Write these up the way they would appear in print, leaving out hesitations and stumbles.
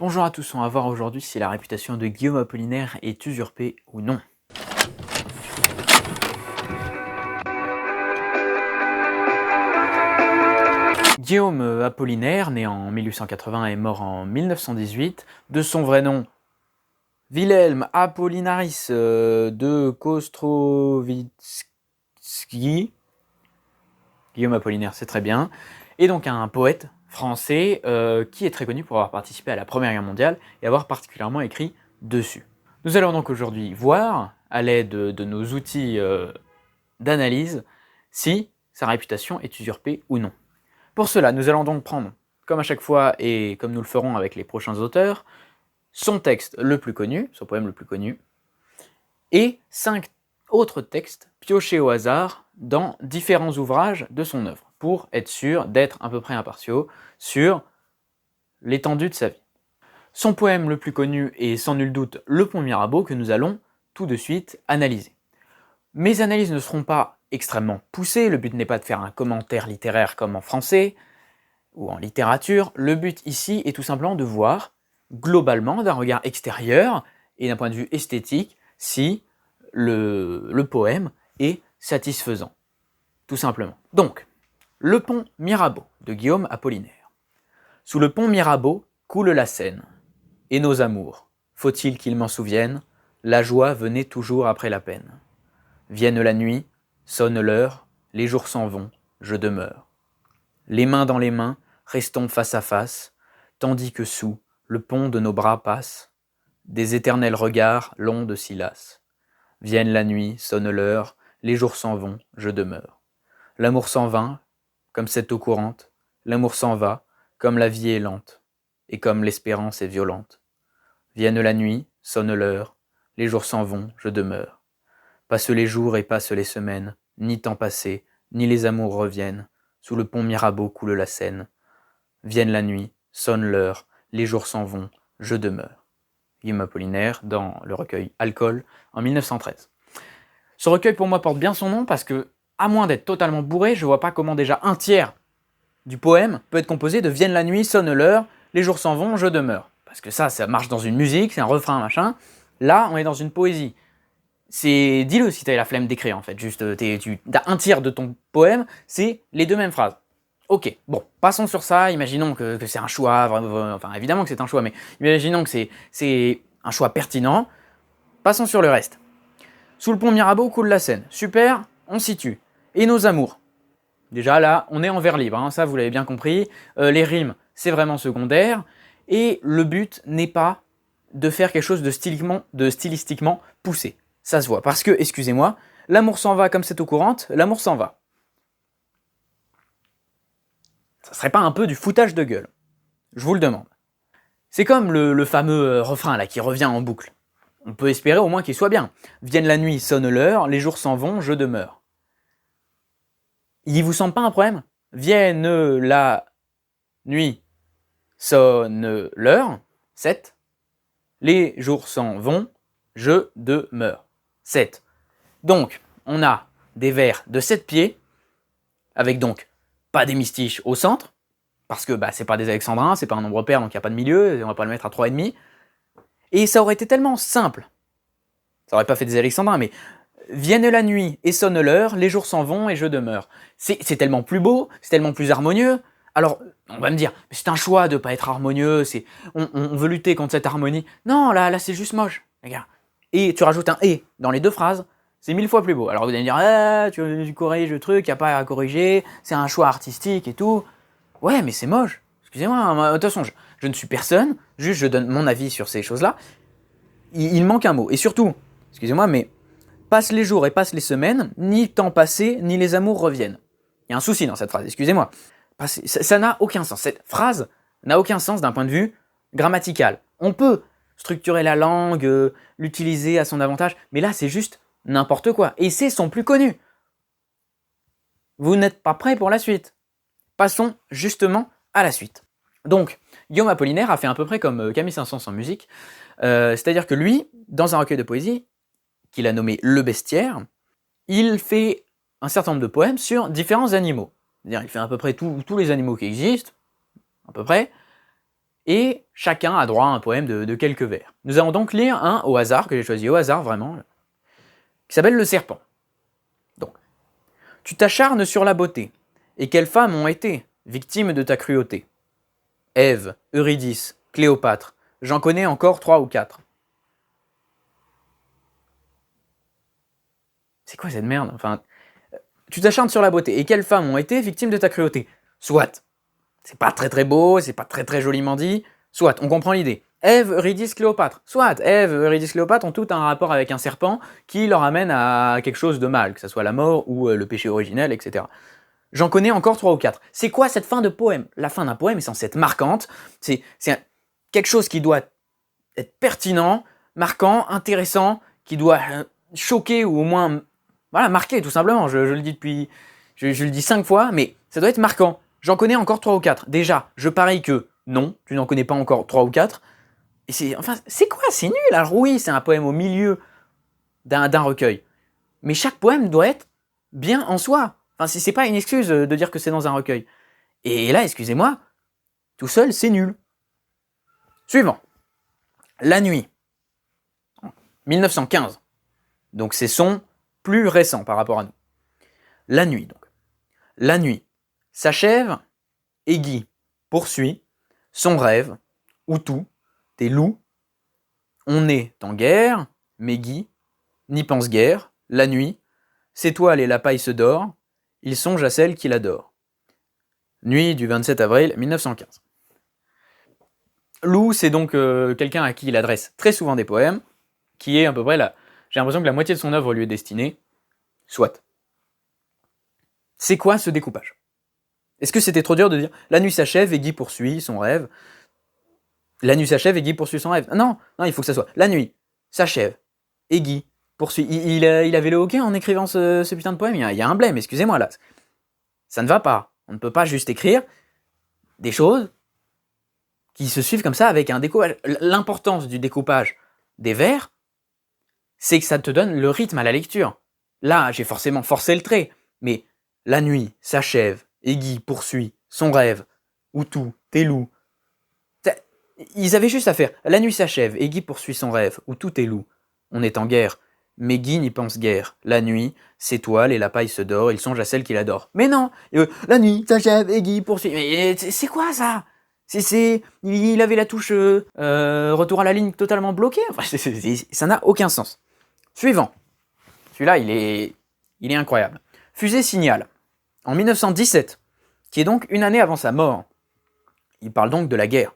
Bonjour à tous, on va voir aujourd'hui si la réputation de Guillaume Apollinaire est usurpée ou non. Guillaume Apollinaire, né en 1880 et mort en 1918, de son vrai nom Wilhelm Apollinaris de Kostrowitzki. Guillaume Apollinaire, c'est très bien, et donc un poète français qui est très connu pour avoir participé à la Première Guerre mondiale et avoir particulièrement écrit dessus. Nous allons donc aujourd'hui voir, à l'aide de nos outils d'analyse, si sa réputation est usurpée ou non. Pour cela, nous allons donc prendre, comme à chaque fois et comme nous le ferons avec les prochains auteurs, son texte le plus connu, son poème le plus connu, et 5 autres textes piochés au hasard dans différents ouvrages de son œuvre, pour être sûr d'être à peu près impartiaux sur l'étendue de sa vie. Son poème le plus connu est sans nul doute Le Pont Mirabeau, que nous allons tout de suite analyser. Mes analyses ne seront pas extrêmement poussées, le but n'est pas de faire un commentaire littéraire comme en français ou en littérature, le but ici est tout simplement de voir, globalement, d'un regard extérieur et d'un point de vue esthétique, si le poème est satisfaisant, tout simplement. Donc, Le Pont Mirabeau de Guillaume Apollinaire. Sous le pont Mirabeau coule la Seine, et nos amours, faut-il qu'ils m'en souviennent, la joie venait toujours après la peine. Vienne la nuit, sonne l'heure, les jours s'en vont, je demeure. Les mains dans les mains, restons face à face, tandis que sous le pont de nos bras passent des éternels regards longs de Silas. Vienne la nuit, sonne l'heure, les jours s'en vont, je demeure. L'amour s'en vint, comme cette eau courante, l'amour s'en va, comme la vie est lente, et comme l'espérance est violente. Vienne la nuit, sonne l'heure, les jours s'en vont, je demeure. Passent les jours et passent les semaines, ni temps passé, ni les amours reviennent, sous le pont Mirabeau coule la Seine. Vienne la nuit, sonne l'heure, les jours s'en vont, je demeure. Guillaume Apollinaire dans le recueil Alcool en 1913. Ce recueil pour moi porte bien son nom parce que, à moins d'être totalement bourré, je vois pas comment déjà un tiers du poème peut être composé de Vienne la nuit, sonne l'heure, les jours s'en vont, je demeure. Parce que ça marche dans une musique, c'est un refrain, machin. Là, on est dans une poésie. Dis-le si t'as la flemme d'écrire en fait, juste t'as un tiers de ton poème, c'est les deux mêmes phrases. Ok, bon, passons sur ça, imaginons que c'est un choix, enfin évidemment que c'est un choix, mais imaginons que c'est un choix pertinent, passons sur le reste. Sous le pont Mirabeau coule la Seine, super, on situe. Et nos amours. Déjà là, on est en vers libre, hein, ça vous l'avez bien compris, les rimes, c'est vraiment secondaire, et le but n'est pas de faire quelque chose de stylistiquement poussé. Ça se voit, parce que, excusez-moi, l'amour s'en va comme cette eau courante, l'amour s'en va. Ça serait pas un peu du foutage de gueule? Je vous le demande. C'est comme le fameux refrain là qui revient en boucle. On peut espérer au moins qu'il soit bien. Vienne la nuit, sonne l'heure, les jours s'en vont, je demeure. Il vous semble pas un problème? Vienne la nuit, sonne l'heure, 7. Les jours s'en vont, je demeure, 7. Donc, on a des vers de 7 pieds, avec donc pas d'hémistiche au centre, parce que c'est pas des alexandrins, c'est pas un nombre pair, donc il n'y a pas de milieu, on va pas le mettre à 3,5. Et ça aurait été tellement simple, ça aurait pas fait des alexandrins, mais vienne la nuit et sonne l'heure, les jours s'en vont et je demeure. C'est tellement plus beau, c'est tellement plus harmonieux. Alors, on va me dire, c'est un choix de pas être harmonieux, on veut lutter contre cette harmonie. Non, là c'est juste moche, regarde. Et tu rajoutes un « et » dans les deux phrases, c'est 1000 fois plus beau. Alors vous allez me dire, tu corriges le truc, y a pas à corriger, c'est un choix artistique et tout. Ouais, mais c'est moche. Excusez-moi, de toute façon, je ne suis personne, juste je donne mon avis sur ces choses-là. Il manque un mot. Et surtout, excusez-moi, mais passent les jours et passent les semaines, ni temps passé, ni les amours reviennent. Il y a un souci dans cette phrase, excusez-moi. Ça n'a aucun sens. Cette phrase n'a aucun sens d'un point de vue grammatical. On peut structurer la langue, l'utiliser à son avantage, mais là c'est juste n'importe quoi. Et c'est son plus connu. Vous n'êtes pas prêts pour la suite. Passons justement à la suite. Donc, Guillaume Apollinaire a fait à peu près comme Camille Saint-Saëns en musique, c'est-à-dire que lui, dans un recueil de poésie, qu'il a nommé Le Bestiaire, il fait un certain nombre de poèmes sur différents animaux. C'est-à-dire il fait à peu près tous les animaux qui existent, à peu près, et chacun a droit à un poème de quelques vers. Nous allons donc lire un au hasard, que j'ai choisi au hasard vraiment, qui s'appelle Le Serpent. Donc, tu t'acharnes sur la beauté, et quelles femmes ont été victimes de ta cruauté? Ève, Eurydice, Cléopâtre, j'en connais encore 3 ou 4. C'est quoi cette merde? Enfin, tu t'acharnes sur la beauté, et quelles femmes ont été victimes de ta cruauté? Soit, c'est pas très beau, c'est pas très joliment dit, soit, on comprend l'idée. Ève, Eurydice, Cléopâtre. Soit, Ève, Eurydice, Cléopâtre ont tout un rapport avec un serpent qui leur amène à quelque chose de mal, que ce soit la mort ou le péché originel, etc. J'en connais encore 3 ou 4. C'est quoi cette fin de poème? La fin d'un poème est censée être marquante, c'est quelque chose qui doit être pertinent, marquant, intéressant, qui doit choquer ou au moins voilà, marquer tout simplement. Je le dis depuis, je le dis 5 fois, mais ça doit être marquant. J'en connais encore 3 ou 4. Déjà, je parie que non, tu n'en connais pas encore 3 ou 4. Et c'est quoi? C'est nul. Alors oui, c'est un poème au milieu d'un recueil. Mais chaque poème doit être bien en soi. Enfin, c'est pas une excuse de dire que c'est dans un recueil. Et là, excusez-moi, tout seul, c'est nul. Suivant. La nuit. 1915. Donc c'est son plus récent par rapport à nous. La nuit, donc. La nuit s'achève et Guy poursuit son rêve où tout est loup. On est en guerre, mais Guy n'y pense guère. La nuit, ses toiles et la paille se dorent. Il songe à celle qu'il adore. Nuit du 27 avril 1915. Lou, c'est donc quelqu'un à qui il adresse très souvent des poèmes, qui est à peu près là. J'ai l'impression que la moitié de son œuvre lui est destinée. Soit. C'est quoi ce découpage? Est-ce que c'était trop dur de dire la nuit s'achève et Guy poursuit son rêve? La nuit s'achève et Guy poursuit son rêve. Non, il faut que ça soit la nuit s'achève et Guy poursuit. Il avait le hoquet en écrivant ce putain de poème. Il y a un blême, excusez-moi là. Ça ne va pas. On ne peut pas juste écrire des choses qui se suivent comme ça avec un découpage. L'importance du découpage des vers, c'est que ça te donne le rythme à la lecture. Là, j'ai forcément forcé le trait, mais la nuit s'achève et Guy poursuit son rêve, où tout est loup. Ils avaient juste à faire la nuit s'achève et Guy poursuit son rêve, où tout est loup. On est en guerre, mais Guy n'y pense guère. La nuit s'étoile et la paille se dort, il songe à celle qu'il adore. Mais non, la nuit s'achève et Guy poursuit. Mais c'est quoi ça? Il avait la touche retour à la ligne totalement bloquée. Enfin, ça n'a aucun sens. Suivant. Celui-là, il est incroyable. Fusée Signal, en 1917, qui est donc une année avant sa mort. Il parle donc de la guerre.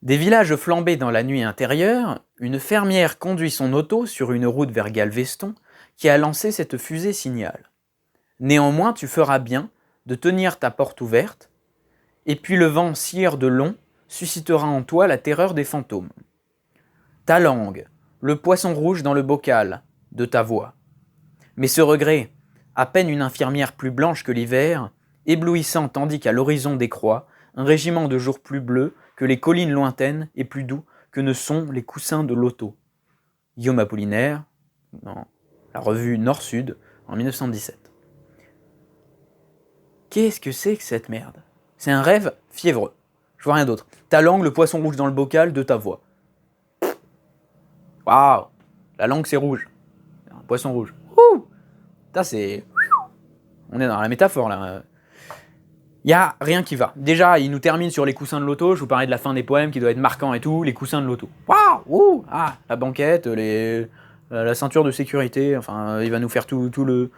Des villages flambés dans la nuit intérieure, une fermière conduit son auto sur une route vers Galveston qui a lancé cette fusée Signal. Néanmoins, tu feras bien de tenir ta porte ouverte, et puis le vent scieur de long suscitera en toi la terreur des fantômes. Ta langue, le poisson rouge dans le bocal de ta voix. Mais ce regret, à peine une infirmière plus blanche que l'hiver, éblouissant tandis qu'à l'horizon décroît un régiment de jours plus bleus que les collines lointaines et plus doux que ne sont les coussins de l'auto. Guillaume Apollinaire, dans la revue Nord-Sud, en 1917. Qu'est-ce que c'est que cette merde? C'est un rêve fiévreux. Je vois rien d'autre. Ta langue, le poisson rouge dans le bocal de ta voix. Waouh! La langue, c'est rouge. Un poisson rouge. Ouh! Ça, c'est... On est dans la métaphore, là. Il n'y a rien qui va. Déjà, il nous termine sur les coussins de l'auto. Je vous parlais de la fin des poèmes qui doit être marquant et tout. Les coussins de l'auto. Waouh! Ouh! Ah! La banquette, la ceinture de sécurité. Enfin, il va nous faire tout le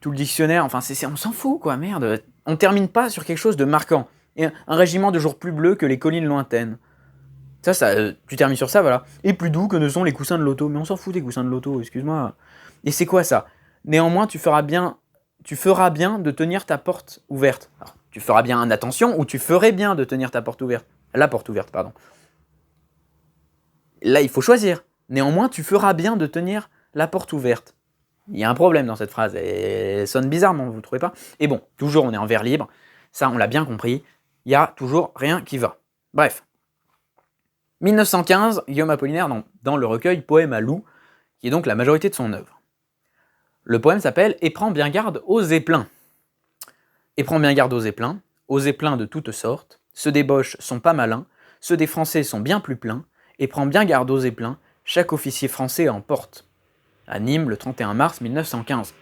dictionnaire. Enfin, on s'en fout, quoi. Merde. On termine pas sur quelque chose de marquant. Et un régiment de jours plus bleus que les collines lointaines. Tu termines sur ça, voilà. Et plus doux que ne sont les coussins de l'auto. Mais on s'en fout des coussins de l'auto, excuse-moi. Et c'est quoi ça? Néanmoins, tu feras bien de tenir ta porte ouverte. Alors, tu feras bien attention ou tu ferais bien de tenir ta porte ouverte. La porte ouverte, pardon. Là, il faut choisir. Néanmoins, tu feras bien de tenir la porte ouverte. Il y a un problème dans cette phrase. Elle sonne bizarrement, vous ne trouvez pas? Et bon, toujours, on est en vers libre. Ça, on l'a bien compris. Il n'y a toujours rien qui va. Bref. 1915, Guillaume Apollinaire dans le recueil Poème à loup, qui est donc la majorité de son œuvre. Le poème s'appelle « Et prends bien garde aux éplins ». Et prends bien garde aux éplins de toutes sortes, ceux des boches sont pas malins, ceux des Français sont bien plus pleins, et prend bien garde aux pleins, chaque officier français en porte. À Nîmes, le 31 mars 1915.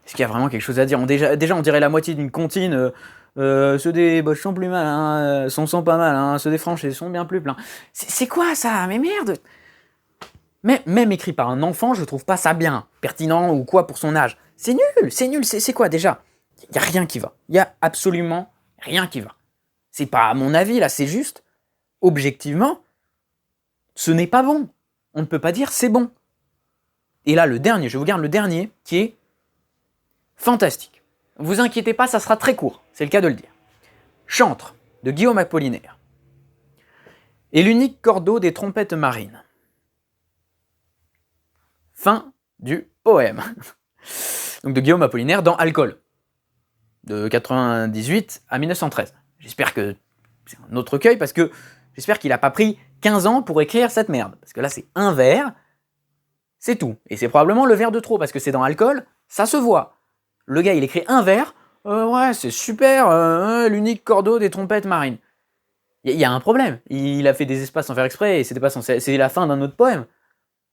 Est-ce qu'il y a vraiment quelque chose à dire? Déjà, on dirait la moitié d'une comptine. Ceux des Boches sont plus mal, hein, sont pas mal, hein, ceux des Français sont bien plus pleins. C'est quoi ça? Mais merde! Mais, même écrit par un enfant, je trouve pas ça bien, pertinent ou quoi pour son âge. C'est nul, c'est quoi déjà? Il y a rien qui va. Il y a absolument rien qui va. C'est pas à mon avis là, c'est juste, objectivement, ce n'est pas bon. On ne peut pas dire c'est bon. Et là, le dernier, je vous garde le dernier, qui est fantastique. Vous inquiétez pas, ça sera très court, c'est le cas de le dire. Chantre, de Guillaume Apollinaire. Et l'unique cordeau des trompettes marines. Fin du poème. Donc de Guillaume Apollinaire dans Alcool, de 98 à 1913. J'espère que c'est un autre recueil, parce que j'espère qu'il n'a pas pris 15 ans pour écrire cette merde. Parce que là, c'est un vers, c'est tout. Et c'est probablement le vers de trop, parce que c'est dans Alcool, ça se voit. Le gars, il écrit un vers, ouais, c'est super, l'unique cordeau des trompettes marines. Il y a un problème. Il a fait des espaces sans faire exprès, et c'était pas censé. C'est la fin d'un autre poème.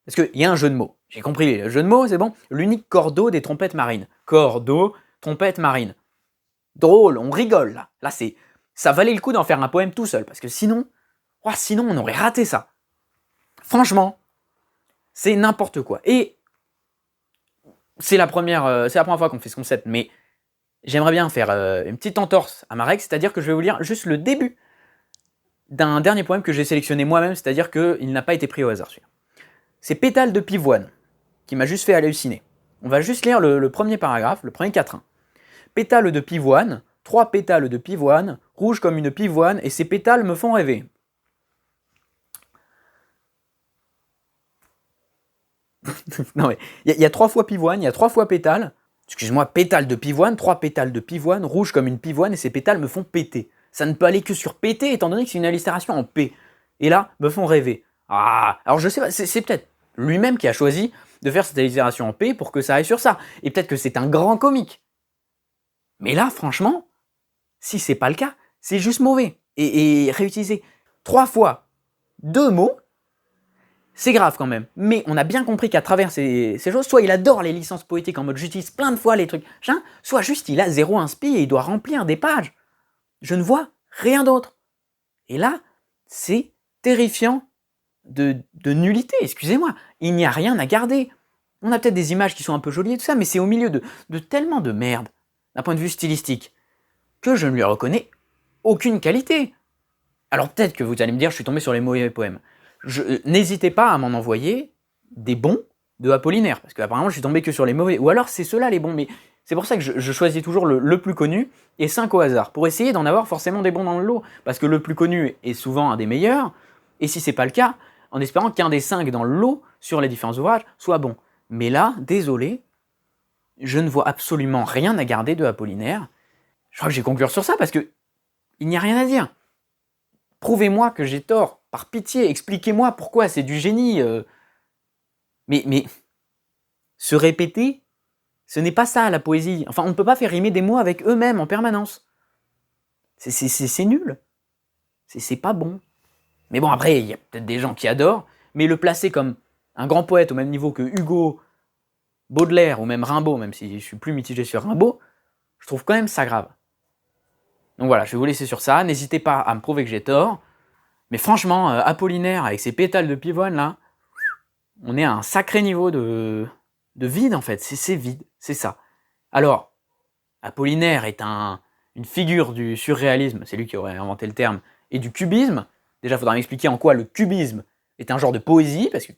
Parce qu'il y a un jeu de mots. J'ai compris, le jeu de mots, c'est bon. L'unique cordeau des trompettes marines. Cordeau, trompette marine. Drôle, on rigole là. Là, ça valait le coup d'en faire un poème tout seul, parce que sinon on aurait raté ça. Franchement, c'est n'importe quoi. Et c'est la première fois qu'on fait ce concept, mais j'aimerais bien faire une petite entorse à ma règle, c'est-à-dire que je vais vous lire juste le début d'un dernier poème que j'ai sélectionné moi-même, c'est-à-dire qu'il n'a pas été pris au hasard celui-là. C'est Pétale de pivoine, qui m'a juste fait halluciner. On va juste lire le premier paragraphe, le premier quatrain. Pétale de pivoine, 3 pétales de pivoine, rouges comme une pivoine, et ces pétales me font rêver. Non mais, il y a 3 fois pivoine, il y a 3 fois pétale. Excuse-moi, pétale de pivoine, 3 pétales de pivoine, rouges comme une pivoine, et ces pétales me font péter. Ça ne peut aller que sur péter, étant donné que c'est une allitération en P. Et là, me font rêver. Ah, alors je sais pas, c'est peut-être lui-même qui a choisi de faire cette allitération en P pour que ça aille sur ça. Et peut-être que c'est un grand comique. Mais là, franchement, si c'est pas le cas, c'est juste mauvais. Et réutiliser 3 fois 2 mots, c'est grave quand même. Mais on a bien compris qu'à travers ces choses, soit il adore les licences poétiques en mode j'utilise plein de fois les trucs, soit juste il a zéro inspi et il doit remplir des pages. Je ne vois rien d'autre. Et là, c'est terrifiant de nullité, excusez-moi. Il n'y a rien à garder. On a peut-être des images qui sont un peu jolies et tout ça, mais c'est au milieu de tellement de merde, d'un point de vue stylistique, que je ne lui reconnais aucune qualité. Alors peut-être que vous allez me dire, je suis tombé sur les mauvais poèmes. N'hésitez pas à m'en envoyer des bons de Apollinaire, parce qu'apparemment je suis tombé que sur les mauvais. Ou alors c'est ceux-là les bons, mais c'est pour ça que je choisis toujours le plus connu, et 5 au hasard, pour essayer d'en avoir forcément des bons dans le lot, parce que le plus connu est souvent un des meilleurs, et si c'est pas le cas, en espérant qu'un des 5 dans le lot, sur les différents ouvrages, soit bon. Mais là, désolé, je ne vois absolument rien à garder de Apollinaire. Je crois que je vais conclure sur ça, parce que il n'y a rien à dire. Prouvez-moi que j'ai tort, par pitié, expliquez-moi pourquoi c'est du génie. Mais se répéter, ce n'est pas ça la poésie. Enfin, on ne peut pas faire rimer des mots avec eux-mêmes en permanence. C'est nul. C'est pas bon. Mais bon, après, il y a peut-être des gens qui adorent, mais le placer comme un grand poète au même niveau que Hugo, Baudelaire ou même Rimbaud, même si je suis plus mitigé sur Rimbaud, je trouve quand même ça grave. Donc voilà, je vais vous laisser sur ça. N'hésitez pas à me prouver que j'ai tort. Mais franchement, Apollinaire, avec ses pétales de pivoine, là, on est à un sacré niveau de vide, en fait. C'est vide, c'est ça. Alors, Apollinaire est une figure du surréalisme, c'est lui qui aurait inventé le terme, et du cubisme. Déjà, il faudra m'expliquer en quoi le cubisme est un genre de poésie, parce que,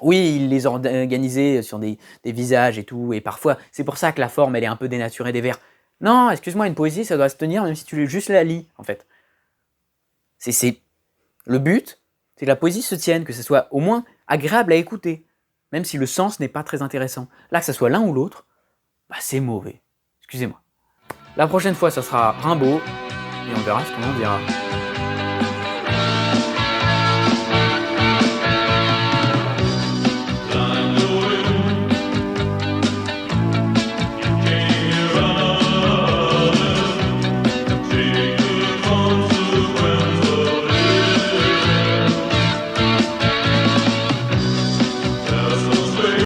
oui, il les organisait sur des visages et tout, et parfois, c'est pour ça que la forme, elle est un peu dénaturée des vers. Non, excuse-moi, une poésie, ça doit se tenir même si tu juste la lis, en fait. Le but, c'est que la poésie se tienne, que ce soit au moins agréable à écouter, même si le sens n'est pas très intéressant. Là, que ce soit l'un ou l'autre, bah c'est mauvais. Excusez-moi. La prochaine fois, ça sera Rimbaud, et on verra ce qu'on en dira.